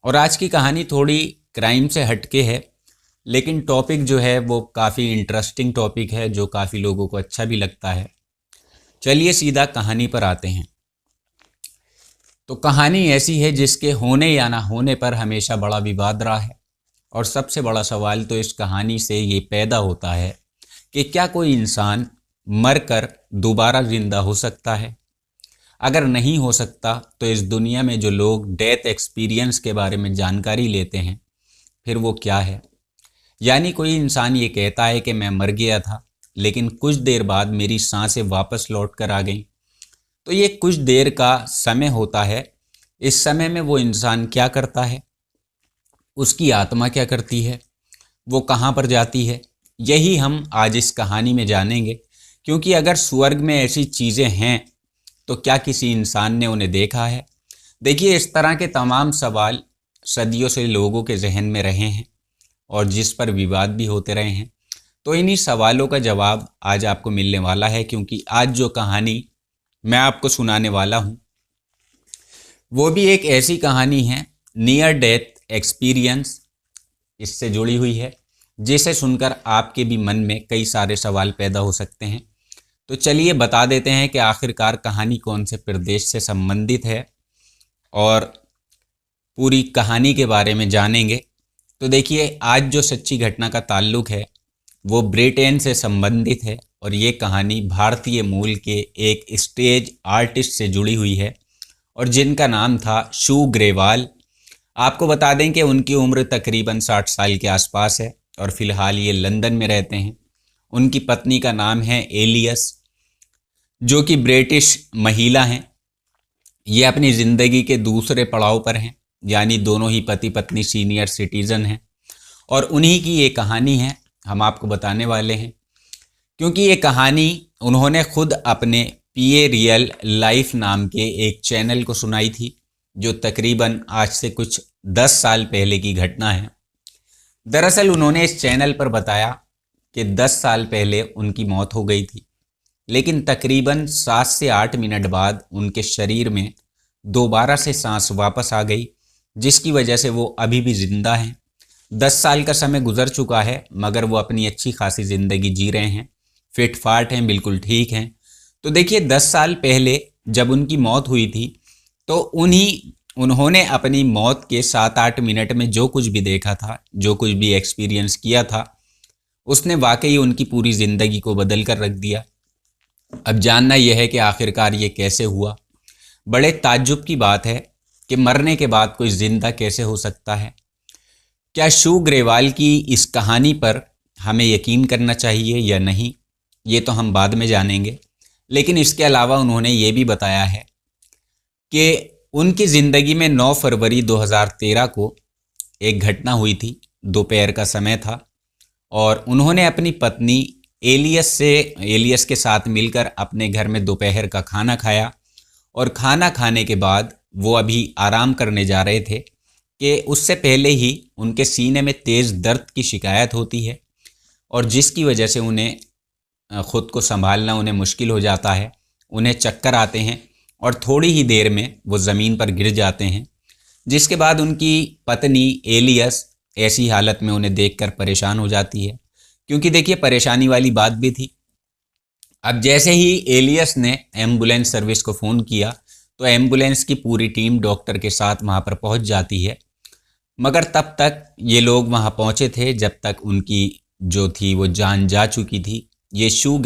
और आज की कहानी थोड़ी क्राइम से हटके है, लेकिन टॉपिक जो है वो काफ़ी इंटरेस्टिंग टॉपिक है जो काफ़ी लोगों को अच्छा भी लगता है। चलिए सीधा कहानी पर आते हैं। तो कहानी ऐसी है जिसके होने या ना होने पर हमेशा बड़ा विवाद रहा है। और सबसे बड़ा सवाल तो इस कहानी से ये पैदा होता है कि क्या कोई इंसान मरकर दोबारा जिंदा हो सकता है? अगर नहीं हो सकता तो इस दुनिया में जो लोग डेथ एक्सपीरियंस के बारे में जानकारी लेते हैं फिर वो क्या है? यानी कोई इंसान ये कहता है कि मैं मर गया था लेकिन कुछ देर बाद मेरी सांसें वापस लौट कर आ गईं। तो ये कुछ देर का समय होता है। इस समय में वो इंसान क्या करता है, उसकी आत्मा क्या करती है, वो कहाँ पर जाती है, यही हम आज इस कहानी में जानेंगे। क्योंकि अगर स्वर्ग में ऐसी चीज़ें हैं तो क्या किसी इंसान ने उन्हें देखा है? देखिए, इस तरह के तमाम सवाल सदियों से लोगों के जहन में रहे हैं और जिस पर विवाद भी होते रहे हैं। तो इन्हीं सवालों का जवाब आज आपको मिलने वाला है, क्योंकि आज जो कहानी मैं आपको सुनाने वाला हूँ वो भी एक ऐसी कहानी है, नियर डेथ एक्सपीरियंस इससे जुड़ी हुई है, जिसे सुनकर आपके भी मन में कई सारे सवाल पैदा हो सकते हैं। तो चलिए बता देते हैं कि आखिरकार कहानी कौन से प्रदेश से संबंधित है और पूरी कहानी के बारे में जानेंगे। तो देखिए, आज जो सच्ची घटना का ताल्लुक है वो ब्रिटेन से संबंधित है और ये कहानी भारतीय मूल के एक स्टेज आर्टिस्ट से जुड़ी हुई है और जिनका नाम था शू ग्रेवाल। आपको बता दें कि उनकी उम्र तकरीबन 60 साल के आसपास है और फिलहाल ये लंदन में रहते हैं। उनकी पत्नी का नाम है एलियस, जो कि ब्रिटिश महिला हैं। ये अपनी ज़िंदगी के दूसरे पड़ाव पर हैं, यानी दोनों ही पति पत्नी सीनियर सिटीज़न हैं और उन्हीं की ये कहानी है, हम आपको बताने वाले हैं। क्योंकि ये कहानी उन्होंने खुद अपने पीए रियल लाइफ नाम के एक चैनल को सुनाई थी, जो तकरीबन आज से कुछ 10 साल पहले की घटना है। दरअसल उन्होंने इस चैनल पर बताया कि 10 साल पहले उनकी मौत हो गई थी, लेकिन तकरीबन 7 से 8 मिनट बाद उनके शरीर में दोबारा से सांस वापस आ गई, जिसकी वजह से वो अभी भी ज़िंदा हैं। 10 साल का समय गुजर चुका है मगर वो अपनी अच्छी खासी ज़िंदगी जी रहे हैं, फिट फाट हैं, बिल्कुल ठीक हैं। तो देखिए, 10 साल पहले जब उनकी मौत हुई थी तो उन्होंने अपनी मौत के 7-8 मिनट में जो कुछ भी देखा था, जो कुछ भी एक्सपीरियंस किया था, उसने वाकई उनकी पूरी ज़िंदगी को बदल कर रख दिया। अब जानना यह है कि आखिरकार ये कैसे हुआ। बड़े ताज्जुब की बात है कि मरने के बाद कोई ज़िंदा कैसे हो सकता है। क्या शू ग्रेवाल की इस कहानी पर हमें यकीन करना चाहिए या नहीं, ये तो हम बाद में जानेंगे। लेकिन इसके अलावा उन्होंने ये भी बताया है कि उनकी ज़िंदगी में 9 फरवरी 2013 को एक घटना हुई थी। दोपहर का समय था और उन्होंने अपनी पत्नी एलियस के साथ मिलकर अपने घर में दोपहर का खाना खाया और खाना खाने के बाद वो अभी आराम करने जा रहे थे कि उससे पहले ही उनके सीने में तेज़ दर्द की शिकायत होती है और जिसकी वजह से उन्हें ख़ुद को संभालना उन्हें मुश्किल हो जाता है। उन्हें चक्कर आते हैं और थोड़ी ही देर में वो ज़मीन पर गिर जाते हैं, जिसके बाद उनकी पत्नी एलियस ऐसी हालत में उन्हें देखकर परेशान हो जाती है। क्योंकि देखिए, परेशानी वाली बात भी थी। अब जैसे ही एलियस ने एम्बुलेंस सर्विस को फ़ोन किया तो एम्बुलेंस की पूरी टीम डॉक्टर के साथ वहाँ पर पहुँच जाती है, मगर तब तक ये लोग वहाँ पहुँचे थे जब तक उनकी जो थी वो जान जा चुकी थी। ये शू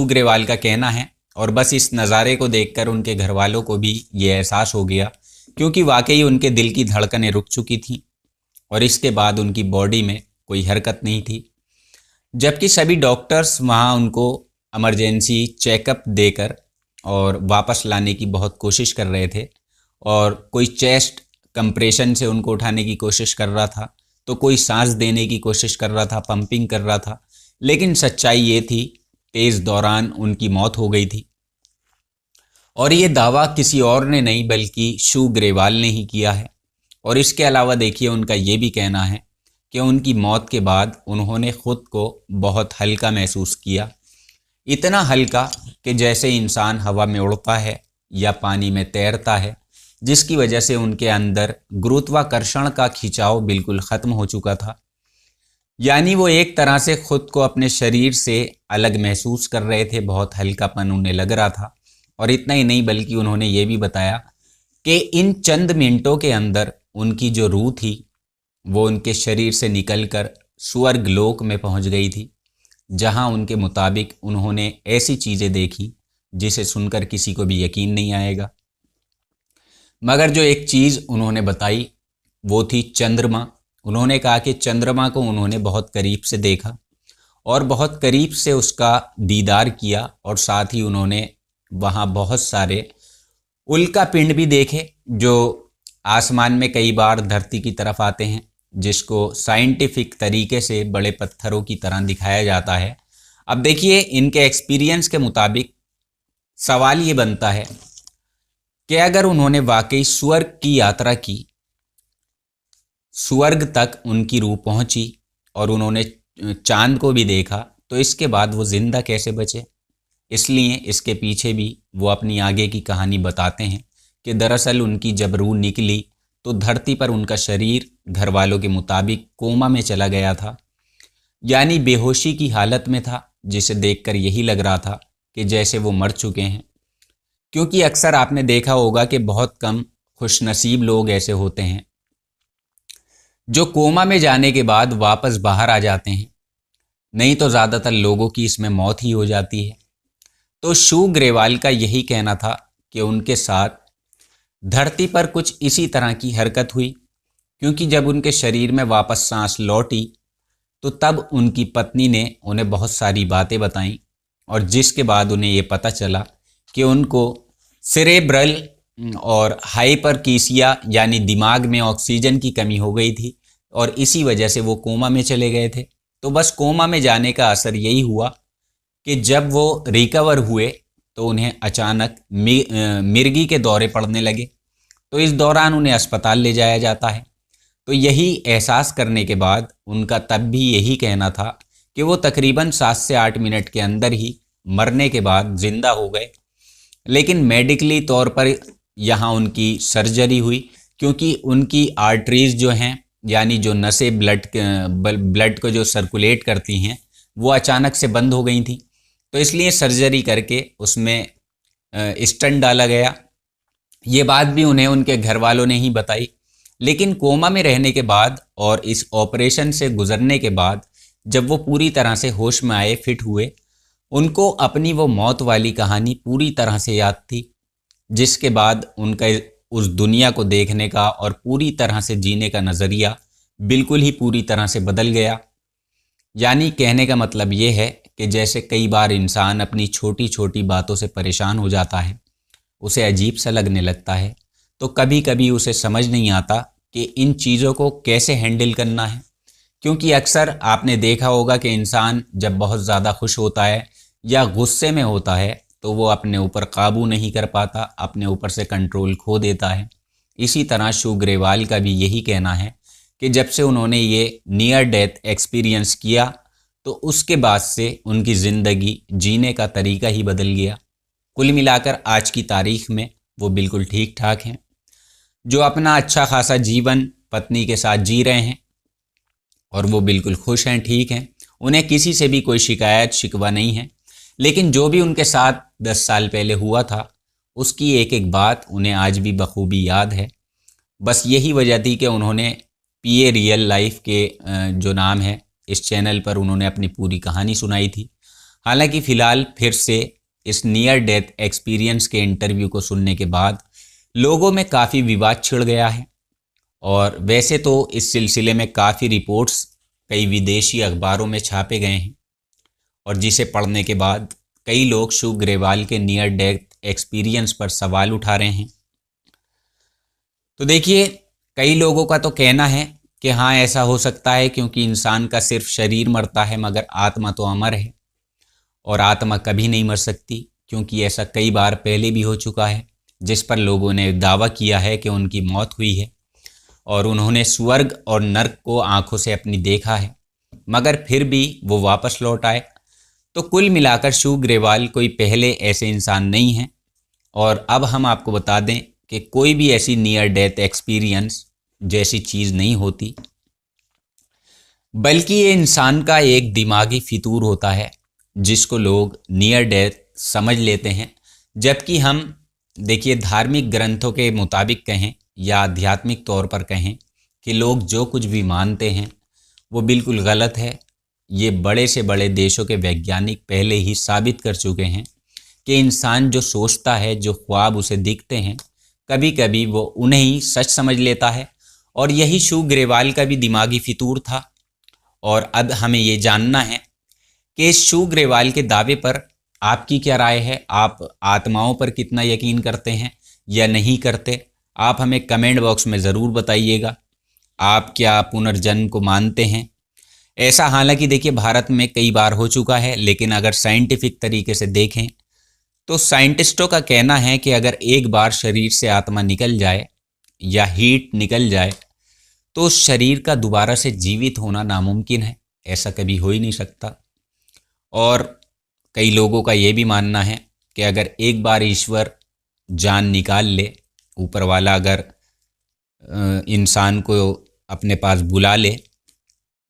ग्रेवाल का कहना है और बस इस नज़ारे को देखकर उनके घर वालों को भी ये एहसास हो गया, क्योंकि वाकई उनके दिल की धड़कनें रुक चुकी थीं और इसके बाद उनकी बॉडी में कोई हरकत नहीं थी। जबकि सभी डॉक्टर्स वहाँ उनको इमरजेंसी चेकअप देकर और वापस लाने की बहुत कोशिश कर रहे थे और कोई चेस्ट कंप्रेशन से उनको उठाने की कोशिश कर रहा था, तो कोई सांस देने की कोशिश कर रहा था, पंपिंग कर रहा था। लेकिन सच्चाई ये थी कि इस दौरान उनकी मौत हो गई थी और ये दावा किसी और ने नहीं बल्कि शू ग्रेवाल ने ही किया है। और इसके अलावा देखिए, उनका ये भी कहना है कि उनकी मौत के बाद उन्होंने ख़ुद को बहुत हल्का महसूस किया, इतना हल्का कि जैसे इंसान हवा में उड़ता है या पानी में तैरता है, जिसकी वजह से उनके अंदर गुरुत्वाकर्षण का खिंचाव बिल्कुल ख़त्म हो चुका था। यानी वो एक तरह से खुद को अपने शरीर से अलग महसूस कर रहे थे, बहुत हल्कापन उन्हें लग रहा था। और इतना ही नहीं बल्कि उन्होंने ये भी बताया कि इन चंद मिनटों के अंदर उनकी जो रूह थी वो उनके शरीर से निकलकर स्वर्ग लोक में पहुंच गई थी, जहां उनके मुताबिक उन्होंने ऐसी चीज़ें देखी जिसे सुनकर किसी को भी यकीन नहीं आएगा। मगर जो एक चीज़ उन्होंने बताई वो थी चंद्रमा। उन्होंने कहा कि चंद्रमा को उन्होंने बहुत करीब से देखा और बहुत करीब से उसका दीदार किया, और साथ ही उन्होंने वहाँ बहुत सारे उल्का पिंड भी देखे जो आसमान में कई बार धरती की तरफ आते हैं, जिसको साइंटिफिक तरीके से बड़े पत्थरों की तरह दिखाया जाता है। अब देखिए, इनके एक्सपीरियंस के मुताबिक सवाल ये बनता है कि अगर उन्होंने वाकई स्वर्ग की यात्रा की, स्वर्ग तक उनकी रूह पहुंची और उन्होंने चांद को भी देखा, तो इसके बाद वो जिंदा कैसे बचे। इसलिए इसके पीछे भी वो अपनी आगे की कहानी बताते हैं कि दरअसल उनकी जब रूह निकली तो धरती पर उनका शरीर घर वालों के मुताबिक कोमा में चला गया था, यानी बेहोशी की हालत में था, जिसे देखकर यही लग रहा था कि जैसे वो मर चुके हैं। क्योंकि अक्सर आपने देखा होगा कि बहुत कम खुशनसीब लोग ऐसे होते हैं जो कोमा में जाने के बाद वापस बाहर आ जाते हैं, नहीं तो ज़्यादातर लोगों की इसमें मौत ही हो जाती है। तो शू ग्रेवाल का यही कहना था कि उनके साथ धरती पर कुछ इसी तरह की हरकत हुई, क्योंकि जब उनके शरीर में वापस सांस लौटी तो तब उनकी पत्नी ने उन्हें बहुत सारी बातें बताईं, और जिसके बाद उन्हें ये पता चला कि उनको सेरेब्रल और हाइपरकीसिया यानी दिमाग में ऑक्सीजन की कमी हो गई थी, और इसी वजह से वो कोमा में चले गए थे। तो बस कोमा में जाने का असर यही हुआ कि जब वो रिकवर हुए तो उन्हें अचानक मिर्गी के दौरे पड़ने लगे। तो इस दौरान उन्हें अस्पताल ले जाया जाता है। तो यही एहसास करने के बाद उनका तब भी यही कहना था कि वो तकरीबन 7 से 8 मिनट के अंदर ही मरने के बाद ज़िंदा हो गए। लेकिन मेडिकली तौर पर यहाँ उनकी सर्जरी हुई, क्योंकि उनकी आर्टरीज जो हैं, यानी जो नसें ब्लड को जो सर्कुलेट करती हैं, वो अचानक से बंद हो गई थी। तो इसलिए सर्जरी करके उसमें स्टंट डाला गया। ये बात भी उन्हें उनके घर वालों ने ही बताई। लेकिन कोमा में रहने के बाद और इस ऑपरेशन से गुजरने के बाद जब वो पूरी तरह से होश में आए, फिट हुए, उनको अपनी वो मौत वाली कहानी पूरी तरह से याद थी, जिसके बाद उनका उस दुनिया को देखने का और पूरी तरह से जीने का नज़रिया बिल्कुल ही पूरी तरह से बदल गया। यानी कहने का मतलब ये है कि जैसे कई बार इंसान अपनी छोटी छोटी बातों से परेशान हो जाता है, उसे अजीब सा लगने लगता है, तो कभी कभी उसे समझ नहीं आता कि इन चीज़ों को कैसे हैंडल करना है। क्योंकि अक्सर आपने देखा होगा कि इंसान जब बहुत ज़्यादा खुश होता है या गुस्से में होता है तो वो अपने ऊपर काबू नहीं कर पाता, अपने ऊपर से कंट्रोल खो देता है। इसी तरह शू ग्रेवाल का भी यही कहना है कि जब से उन्होंने ये नियर डेथ एक्सपीरियंस किया तो उसके बाद से उनकी ज़िंदगी जीने का तरीका ही बदल गया। कुल मिलाकर आज की तारीख में वो बिल्कुल ठीक ठाक हैं, जो अपना अच्छा खासा जीवन पत्नी के साथ जी रहे हैं और वो बिल्कुल खुश हैं, ठीक हैं। उन्हें किसी से भी कोई शिकायत शिकवा नहीं है। लेकिन जो भी उनके साथ 10 साल पहले हुआ था उसकी एक एक बात उन्हें आज भी बखूबी याद है। बस यही वजह थी कि उन्होंने पीए रियल लाइफ के जो नाम है इस चैनल पर उन्होंने अपनी पूरी कहानी सुनाई थी। हालांकि फ़िलहाल फिर से इस नियर डेथ एक्सपीरियंस के इंटरव्यू को सुनने के बाद लोगों में काफ़ी विवाद छिड़ गया है, और वैसे तो इस सिलसिले में काफ़ी रिपोर्ट्स कई विदेशी अखबारों में छापे गए हैं, और जिसे पढ़ने के बाद कई लोग शू ग्रेवाल के नियर डेथ एक्सपीरियंस पर सवाल उठा रहे हैं। तो देखिए, कई लोगों का तो कहना है कि हाँ ऐसा हो सकता है, क्योंकि इंसान का सिर्फ शरीर मरता है मगर आत्मा तो अमर है, और आत्मा कभी नहीं मर सकती, क्योंकि ऐसा कई बार पहले भी हो चुका है जिस पर लोगों ने दावा किया है कि उनकी मौत हुई है और उन्होंने स्वर्ग और नर्क को आंखों से अपनी देखा है, मगर फिर भी वो वापस लौट आए। तो कुल मिलाकर शू ग्रेवाल कोई पहले ऐसे इंसान नहीं हैं। और अब हम आपको बता दें कि कोई भी ऐसी नियर डेथ एक्सपीरियंस जैसी चीज़ नहीं होती, बल्कि ये इंसान का एक दिमागी फितूर होता है जिसको लोग नियर डेथ समझ लेते हैं। जबकि हम देखिए धार्मिक ग्रंथों के मुताबिक कहें या आध्यात्मिक तौर पर कहें कि लोग जो कुछ भी मानते हैं वो बिल्कुल गलत है। ये बड़े से बड़े देशों के वैज्ञानिक पहले ही साबित कर चुके हैं कि इंसान जो सोचता है, जो ख्वाब उसे दिखते हैं, कभी कभी वो उन्हें ही सच समझ लेता है। और यही शिव ग्रेवाल का भी दिमागी फितूर था। और अब हमें ये जानना है कि इस शिव ग्रेवाल के दावे पर आपकी क्या राय है। आप आत्माओं पर कितना यकीन करते हैं या नहीं करते, आप हमें कमेंट बॉक्स में ज़रूर बताइएगा। आप क्या पुनर्जन्म को मानते हैं? ऐसा हालांकि देखिए भारत में कई बार हो चुका है, लेकिन अगर साइंटिफिक तरीके से देखें तो साइंटिस्टों का कहना है कि अगर एक बार शरीर से आत्मा निकल जाए या हीट निकल जाए तो उस शरीर का दोबारा से जीवित होना नामुमकिन है, ऐसा कभी हो ही नहीं सकता। और कई लोगों का ये भी मानना है कि अगर एक बार ईश्वर जान निकाल ले, ऊपर वाला अगर इंसान को अपने पास बुला ले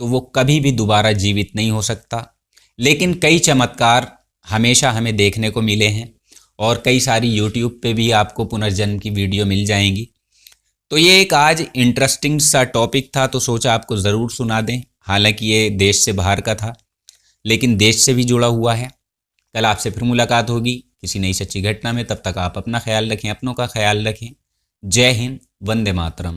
तो वो कभी भी दोबारा जीवित नहीं हो सकता। लेकिन कई चमत्कार हमेशा हमें देखने को मिले हैं और कई सारी यूट्यूब पे भी आपको पुनर्जन्म की वीडियो मिल जाएंगी। तो ये एक आज इंटरेस्टिंग सा टॉपिक था, तो सोचा आपको ज़रूर सुना दें। हालांकि ये देश से बाहर का था, लेकिन देश से भी जुड़ा हुआ है। कल आपसे फिर मुलाकात होगी किसी नई सच्ची घटना में। तब तक आप अपना ख्याल रखें, अपनों का ख्याल रखें। जय हिंद, वंदे मातरम।